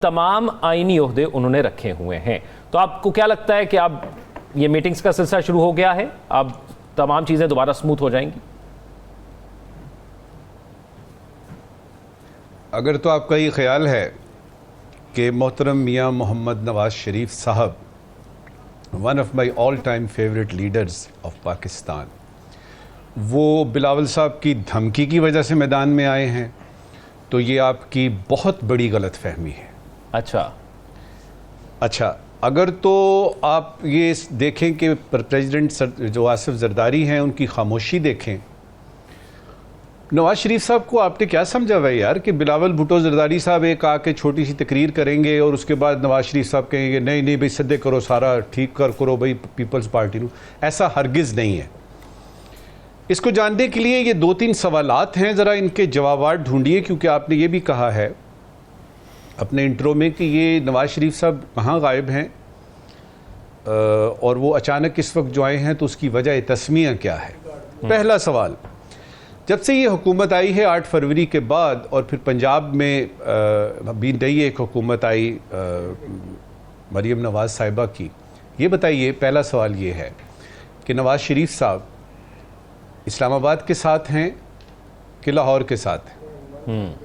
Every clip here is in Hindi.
तमाम आईनी ओहदे उन्होंने रखे हुए हैं। तो आपको क्या लगता है कि अब ये मीटिंग्स का सिलसिला शुरू हो गया है, अब तमाम चीजें दोबारा स्मूथ हो जाएंगी? अगर तो आपका ये ख्याल है कि मोहतरम मियाँ मोहम्मद नवाज शरीफ साहब, one of my all time favourite leaders of Pakistan, वो बिलावल साहब की धमकी की वजह से मैदान में आए हैं, तो ये आपकी बहुत बड़ी गलत फहमी है। अच्छा, अगर तो आप ये देखें कि प्रेसिडेंट जो आसिफ जरदारी हैं उनकी खामोशी देखें, नवाज शरीफ साहब को आपने क्या समझा हुआ है यार कि बिलावल भुट्टो जरदारी साहब एक आके छोटी सी तकरीर करेंगे और उसके बाद नवाज शरीफ साहब कहेंगे नहीं नहीं भाई सदे करो, सारा ठीक करो भाई पीपल्स पार्टी को। ऐसा हरगिज़ नहीं है। इसको जानने के लिए ये दो तीन सवालात हैं, ज़रा इनके जवाब ढूंढिए, क्योंकि आपने ये भी कहा है अपने इंट्रो में कि ये नवाज शरीफ साहब कहाँ गायब हैं और वो अचानक इस वक्त जो आए हैं, तो उसकी वजह तस्मिया क्या है। पहला सवाल, जब से ये हुकूमत आई है 8 फरवरी के बाद, और फिर पंजाब में अभी नई एक हुकूमत आई मरीम नवाज साहिबा की, ये बताइए, पहला सवाल ये है कि नवाज शरीफ साहब इस्लामाबाद के साथ हैं कि लाहौर के साथ हैं?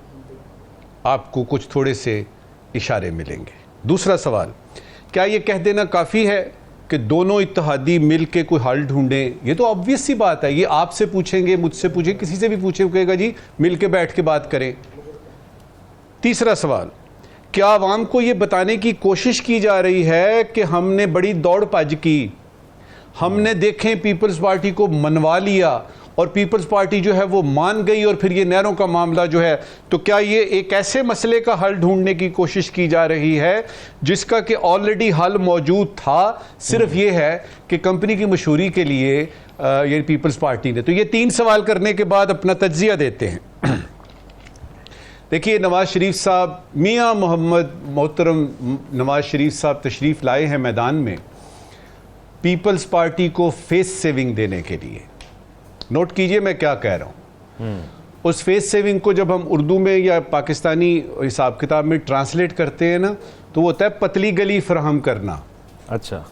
आपको कुछ थोड़े से इशारे मिलेंगे। दूसरा सवाल, क्या ये कह देना काफ़ी है कि दोनों इत्तेहादी मिल के कोई हल ढूंढें? ये तो ऑब्वियस सी बात है, ये आपसे पूछेंगे, मुझसे पूछेंगे, किसी से भी पूछे, कहेगा जी मिल के बैठ के बात करें। तीसरा सवाल, क्या आवाम को ये बताने की कोशिश की जा रही है कि हमने बड़ी दौड़ भज की, हमने देखें पीपल्स पार्टी को मनवा लिया और पीपल्स पार्टी जो है वो मान गई और फिर ये नहरों का मामला जो है, तो क्या ये एक ऐसे मसले का हल ढूंढने की कोशिश की जा रही है जिसका कि ऑलरेडी हल मौजूद था, सिर्फ ये है कि कंपनी की मशहूरी के लिए ये पीपल्स पार्टी ने। तो ये 3 सवाल करने के बाद अपना तज्जिया देते हैं। देखिए, नवाज शरीफ साहब, मियाँ मोहतरम नवाज शरीफ साहब तशरीफ़ लाए हैं मैदान में पीपल्स पार्टी को फेस सेविंग देने के लिए। नोट कीजिए मैं क्या कह रहा हूं। उस फेस सेविंग को जब हम उर्दू में या पाकिस्तानी हिसाब किताब में ट्रांसलेट करते हैं ना, तो वो होता है पतली गली फराहम करना। अच्छा,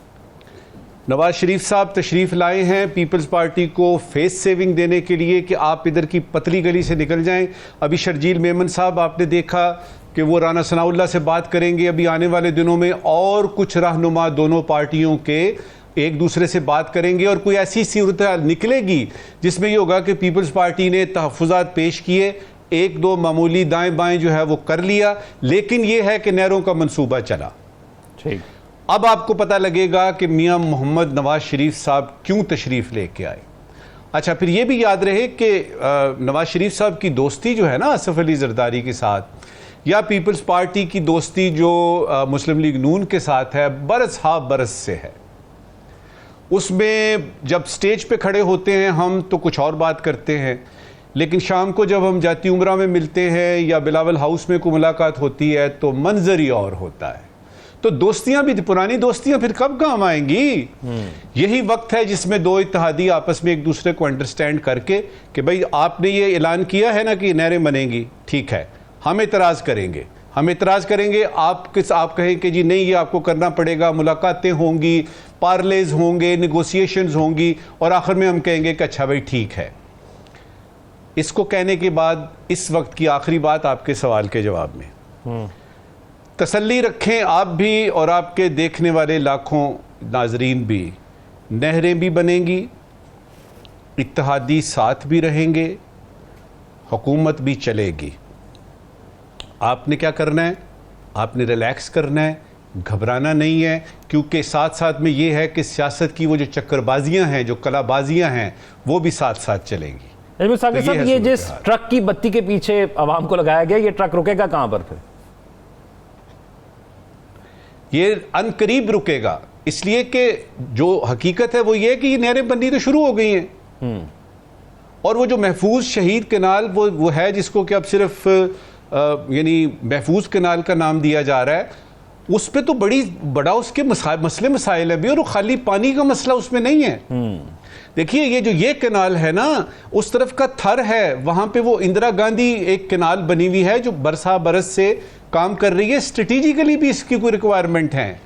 नवाज शरीफ साहब तशरीफ लाए हैं पीपल्स पार्टी को फेस सेविंग देने के लिए कि आप इधर की पतली गली से निकल जाएं। अभी शर्जील मेमन साहब आपने देखा कि वो राना सनाउल्लाह से बात करेंगे अभी आने वाले दिनों में, और कुछ रहनुमा दोनों पार्टियों के एक दूसरे से बात करेंगे, और कोई ऐसी सूरत निकलेगी जिसमें ये होगा कि पीपल्स पार्टी ने तहफ़्फ़ुज़ात पेश किए, 1-2 मामूली दाएं बाएं जो है वो कर लिया, लेकिन ये है कि नहरों का मंसूबा चला। ठीक, अब आपको पता लगेगा कि मियाँ मोहम्मद नवाज शरीफ साहब क्यों तशरीफ़ लेके आए। अच्छा, फिर ये भी याद रहे कि नवाज शरीफ साहब की दोस्ती जो है ना आसिफ अली जरदारी के साथ, या पीपल्स पार्टी की दोस्ती जो मुस्लिम लीग नून के साथ है, बरस हा बरस से है। उसमें जब स्टेज पे खड़े होते हैं हम तो कुछ और बात करते हैं, लेकिन शाम को जब हम जाती उमरा में मिलते हैं या बिलावल हाउस में कोई मुलाकात होती है तो मंजर ही और होता है। तो दोस्तियां भी, पुरानी दोस्तियां फिर कब काम आएंगी? यही वक्त है जिसमें दो इत्तेहादी आपस में एक दूसरे को अंडरस्टैंड करके कि भाई आपने ये ऐलान किया है ना कि नहरें बनेंगी, ठीक है, हम एतराज़ करेंगे, आप कहें कि जी नहीं ये आपको करना पड़ेगा, मुलाकातें होंगी, पार्लेज होंगे, नेगोशिएशंस होंगी, और आखिर में हम कहेंगे कि अच्छा भाई ठीक है। इसको कहने के बाद इस वक्त की आखिरी बात आपके सवाल के जवाब में, तसल्ली रखें आप भी और आपके देखने वाले लाखों नाजरीन भी, नहरें भी बनेंगी, इत्तेहादी साथ भी रहेंगे, हुकूमत भी चलेगी। आपने क्या करना है? आपने रिलैक्स करना है, घबराना नहीं है, क्योंकि साथ साथ में ये है कि सियासत की वो जो चक्करबाजियां हैं, जो कलाबाजियां हैं, वो भी साथ साथ चलेंगी। तो ये जिस ट्रक की बत्ती के पीछे आवाम को लगाया गया, ये ट्रक रुकेगा कहां पर? फिर ये अनकरीब रुकेगा, इसलिए कि जो हकीकत है वो ये कि ये नहरें बननी तो शुरू हो गई हैं, और वो जो महफूज शहीद कनाल वो है जिसको कि अब सिर्फ यानी महफूज कनाल का नाम दिया जा रहा है, उस पर तो बड़ा उसके मसले मसाइल है भी, और वो खाली पानी का मसला उसमें नहीं है। देखिए, ये जो ये कनाल है ना, उस तरफ का थर है, वहां पे वो इंदिरा गांधी एक कनाल बनी हुई है जो बरसा बरस से काम कर रही है, स्ट्रेटेजिकली भी इसकी कोई रिक्वायरमेंट है,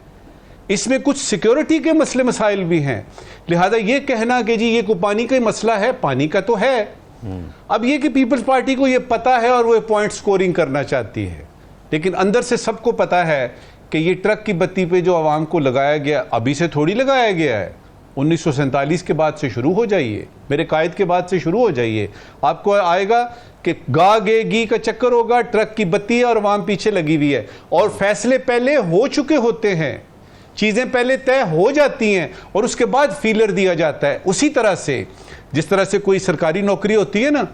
इसमें कुछ सिक्योरिटी के मसले मसाइल भी हैं। लिहाजा ये कहना कि जी ये कोई पानी का मसला है, पानी का तो है। अब ये कि पीपल्स पार्टी को ये पता है और वो पॉइंट स्कोरिंग करना चाहती है, लेकिन अंदर से सबको पता है कि ये ट्रक की बत्ती पे जो आवाम को लगाया गया, अभी से थोड़ी लगाया गया है, 1947 के बाद से शुरू हो जाइए, मेरे कायद के बाद से शुरू हो जाइए, आपको आएगा कि गा गे गी का चक्कर होगा, ट्रक की बत्ती है और आवाम पीछे लगी हुई है, और फैसले पहले हो चुके होते हैं, चीज़ें पहले तय हो जाती हैं और उसके बाद फीलर दिया जाता है। उसी तरह से जिस तरह से कोई सरकारी नौकरी होती है ना,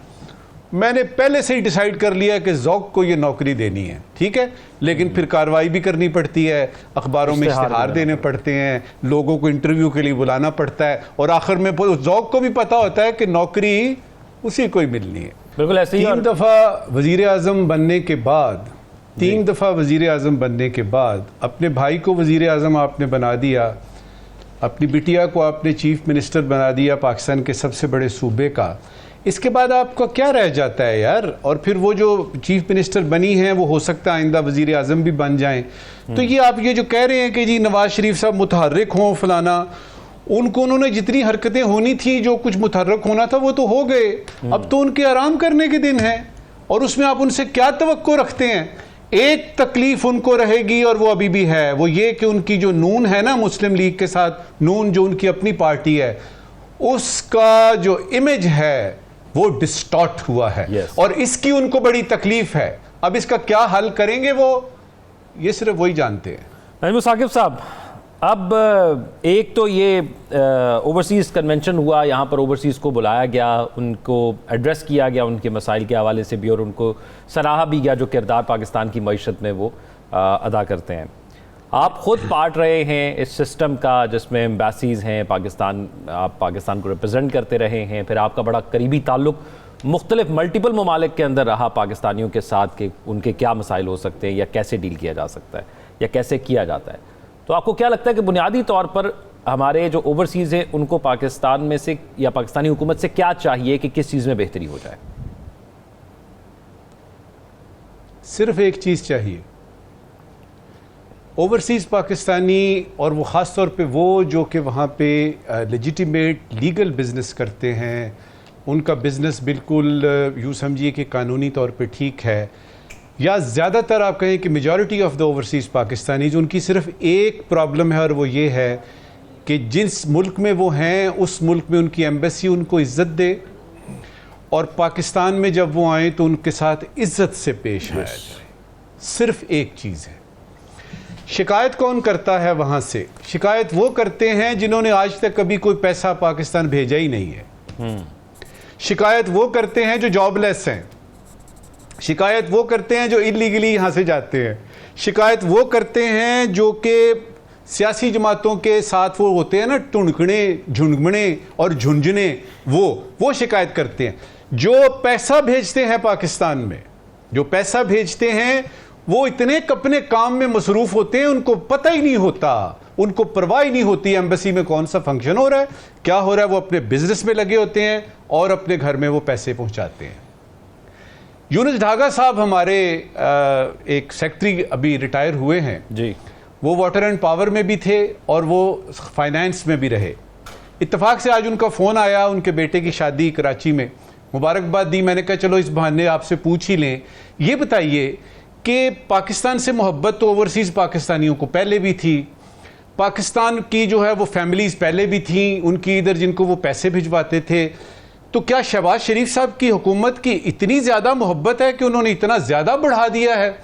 मैंने पहले से ही डिसाइड कर लिया कि ज़ौक को ये नौकरी देनी है, ठीक है, लेकिन फिर कार्रवाई भी करनी पड़ती है, अखबारों में इश्तिहार देने पड़ते हैं, लोगों को इंटरव्यू के लिए बुलाना पड़ता है, और आखिर में ज़ौक को भी पता होता है कि नौकरी उसी को ही मिलनी है। बिल्कुल ऐसे ही। 3 दफ़ा वज़ीर आज़म बनने के बाद, 3 दफ़ा वज़ीर आज़म बनने के बाद अपने भाई को वज़ीर आज़म आपने बना दिया, अपनी बिटिया को आपने चीफ मिनिस्टर बना दिया पाकिस्तान के सबसे बड़े सूबे का, इसके बाद आपका क्या रह जाता है यार? और फिर वो जो चीफ मिनिस्टर बनी हैं वो हो सकता है आइंदा वज़ीर आज़म भी बन जाएं। तो ये आप ये जो कह रहे हैं कि जी नवाज शरीफ साहब मुतहर्रिक हों फलाना, उन्होंने जितनी हरकतें होनी थी, जो कुछ मुतहर्रिक होना था वो तो हो गए, अब तो उनके आराम करने के दिन हैं, और उसमें आप उनसे क्या तवक्को रखते हैं? एक तकलीफ उनको रहेगी और वो अभी भी है, वो ये कि उनकी जो नून है ना, मुस्लिम लीग के साथ नून जो उनकी अपनी पार्टी है, उसका जो इमेज है वो डिस्टॉर्ट हुआ है। yes. और इसकी उनको बड़ी तकलीफ है। अब इसका क्या हल करेंगे वो, ये सिर्फ वही जानते हैं। नजमुल साकिब साहब, अब एक तो ये ओवरसीज़ कन्वेंशन हुआ, यहाँ पर ओवरसीज़ को बुलाया गया, उनको एड्रेस किया गया उनके मसाइल के हवाले से भी, और उनको सराहा भी गया जो किरदार पाकिस्तान की मईशत में वो अदा करते हैं। आप ख़ुद पार्ट रहे हैं इस सिस्टम का जिसमें एम्बेसीज़ हैं पाकिस्तान, आप पाकिस्तान को रिप्रेजेंट करते रहे हैं, फिर आपका बड़ा करीबी ताल्लुक़ मुख्तलिफ मल्टीपल ममालिक के अंदर रहा पाकिस्तानियों के साथ कि उनके क्या मसाइल हो सकते हैं या कैसे डील किया जा सकता है या कैसे किया जाता है। तो आपको क्या लगता है कि बुनियादी तौर पर हमारे जो ओवरसीज़ है उनको पाकिस्तान में से या पाकिस्तानी हुकूमत से क्या चाहिए कि किस चीज़ में बेहतरी हो जाए? सिर्फ एक चीज़ चाहिए, ओवरसीज़ पाकिस्तानी, और वो ख़ास तौर पे वो जो कि वहाँ पे लेजिटिमेट लीगल बिज़नेस करते हैं, उनका बिज़नेस बिल्कुल यूँ समझिए कि कानूनी तौर पे ठीक है, या ज़्यादातर आप कहें कि majority of the overseas Pakistanis, उनकी सिर्फ एक प्रॉब्लम है और वो ये है कि जिस मुल्क में वो हैं उस मुल्क में उनकी एम्बेसी उनको इज़्ज़त दे, और पाकिस्तान में जब वो आएँ तो उनके साथ इज़्ज़त से पेश आया जाए। सिर्फ एक चीज़ है। शिकायत कौन करता है वहाँ से? शिकायत वो करते हैं जिन्होंने आज तक कभी कोई पैसा पाकिस्तान भेजा ही नहीं है। शिकायत वो करते हैं जो जॉबलेस हैं। शिकायत वो करते हैं जो इलीगली यहाँ से जाते हैं। शिकायत वो करते हैं जो कि सियासी जमातों के साथ वो होते हैं ना, टुणकने झुंझुने और झुंझुने, वो शिकायत करते हैं। जो पैसा भेजते हैं पाकिस्तान में, जो पैसा भेजते हैं वो इतने अपने काम में मसरूफ होते हैं, उनको पता ही नहीं होता, उनको परवाह ही नहीं होती एम्बेसी में कौन सा फंक्शन हो रहा है, क्या हो रहा है। वो अपने बिजनेस में लगे होते हैं और अपने घर में वो पैसे पहुंचाते हैं। यूनुस ढागा साहब हमारे एक सेक्रेटरी अभी रिटायर हुए हैं जी, वो वाटर एंड पावर में भी थे और वो फाइनेंस में भी रहे। इत्तेफाक से आज उनका फ़ोन आया, उनके बेटे की शादी कराची में, मुबारकबाद दी। मैंने कहा चलो इस बहाने आपसे पूछ ही लें। ये बताइए कि पाकिस्तान से मोहब्बत तो ओवरसीज़ पाकिस्तानियों को पहले भी थी, पाकिस्तान की जो है वो फैमिलीज़ पहले भी थी उनकी इधर, जिनको वो पैसे भिजवाते थे। तो क्या शहबाज शरीफ साहब की हुकूमत की इतनी ज़्यादा मोहब्बत है कि उन्होंने इतना ज़्यादा बढ़ा दिया है?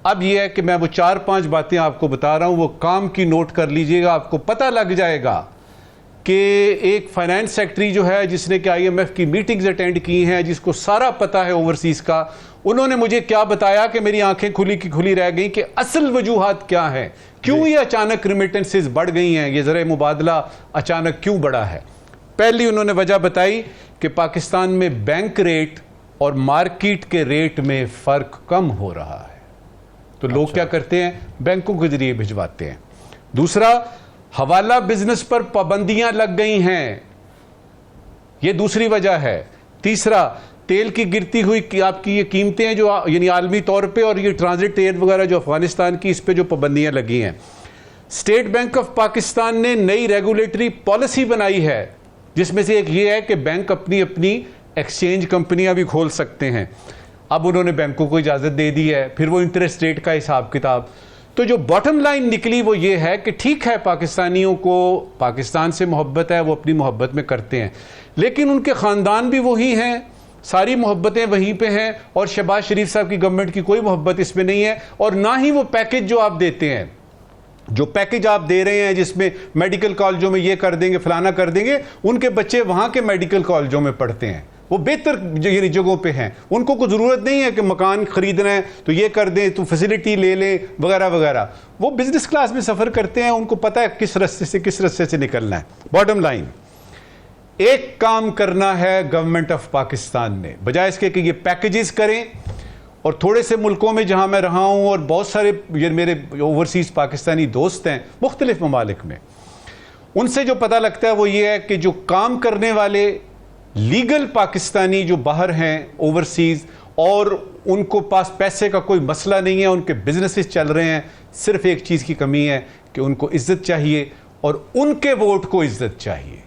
अब यह है कि मैं वो 4-5 बातें आपको बता रहा हूँ, वो काम की नोट कर लीजिएगा, आपको पता लग जाएगा कि एक फाइनेंस सेक्रेटरी जो है जिसने कि IMF की मीटिंग्स अटेंड की हैं, जिसको सारा पता है ओवरसीज़ का, उन्होंने मुझे क्या बताया कि मेरी आंखें खुली की खुली रह गई कि असल वजूहात क्या हैं, क्यों ये अचानक रिमिटेंसेस बढ़ गई हैं, ये ज़रा मुबादला अचानक क्यों बढ़ा है। पहली उन्होंने वजह बताई कि पाकिस्तान में बैंक रेट और मार्केट के रेट में फ़र्क कम हो रहा है, तो लोग क्या करते हैं, बैंकों के जरिए भिजवाते हैं। दूसरा, हवाला बिजनेस पर पाबंदियां लग गई हैं, ये दूसरी वजह है। तीसरा, तेल की गिरती हुई कि आपकी ये कीमतें हैं जो यानी आलमी तौर पे, और ये ट्रांजिट ट्रेड वगैरह जो अफगानिस्तान की, इस पे जो पाबंदियां लगी हैं। स्टेट बैंक ऑफ पाकिस्तान ने नई रेगुलेटरी पॉलिसी बनाई है, जिसमें से एक ये है कि बैंक अपनी अपनी एक्सचेंज कंपनियां भी खोल सकते हैं। अब उन्होंने बैंकों को इजाज़त दे दी है, फिर वो इंटरेस्ट रेट का हिसाब किताब। तो जो बॉटम लाइन निकली वो ये है कि ठीक है, पाकिस्तानियों को पाकिस्तान से मोहब्बत है, वो अपनी मोहब्बत में करते हैं, लेकिन उनके ख़ानदान भी वही हैं, सारी मोहब्बतें वहीं पे हैं, और शहबाज शरीफ साहब की गवर्नमेंट की कोई मोहब्बत इसमें नहीं है। और ना ही वो पैकेज जो आप देते हैं, जो पैकेज आप दे रहे हैं जिसमें मेडिकल कॉलेजों में ये कर देंगे, फलाना कर देंगे, उनके बच्चे वहाँ के मेडिकल कॉलेजों में पढ़ते हैं, वो बेहतर जगहों पे हैं, उनको कोई ज़रूरत नहीं है कि मकान खरीदना है तो ये कर दें, तो फैसिलिटी ले लें वगैरह वगैरह। वो बिजनेस क्लास में सफ़र करते हैं, उनको पता है किस रास्ते से निकलना है। बॉटम लाइन, एक काम करना है गवर्नमेंट ऑफ पाकिस्तान ने, बजाय इसके कि ये पैकेजेस करें। और थोड़े से मुल्कों में जहां मैं रहा हूं, और बहुत सारे ये मेरे ओवरसीज़ पाकिस्तानी दोस्त हैं मुख्तलिफ ममालिक में, उनसे जो पता लगता है वो ये है कि जो काम करने वाले लीगल पाकिस्तानी जो बाहर हैं ओवरसीज़, और उनको पास पैसे का कोई मसला नहीं है, उनके बिजनेसेस चल रहे हैं, सिर्फ एक चीज़ की कमी है कि उनको इज्जत चाहिए और उनके वोट को इज्जत चाहिए।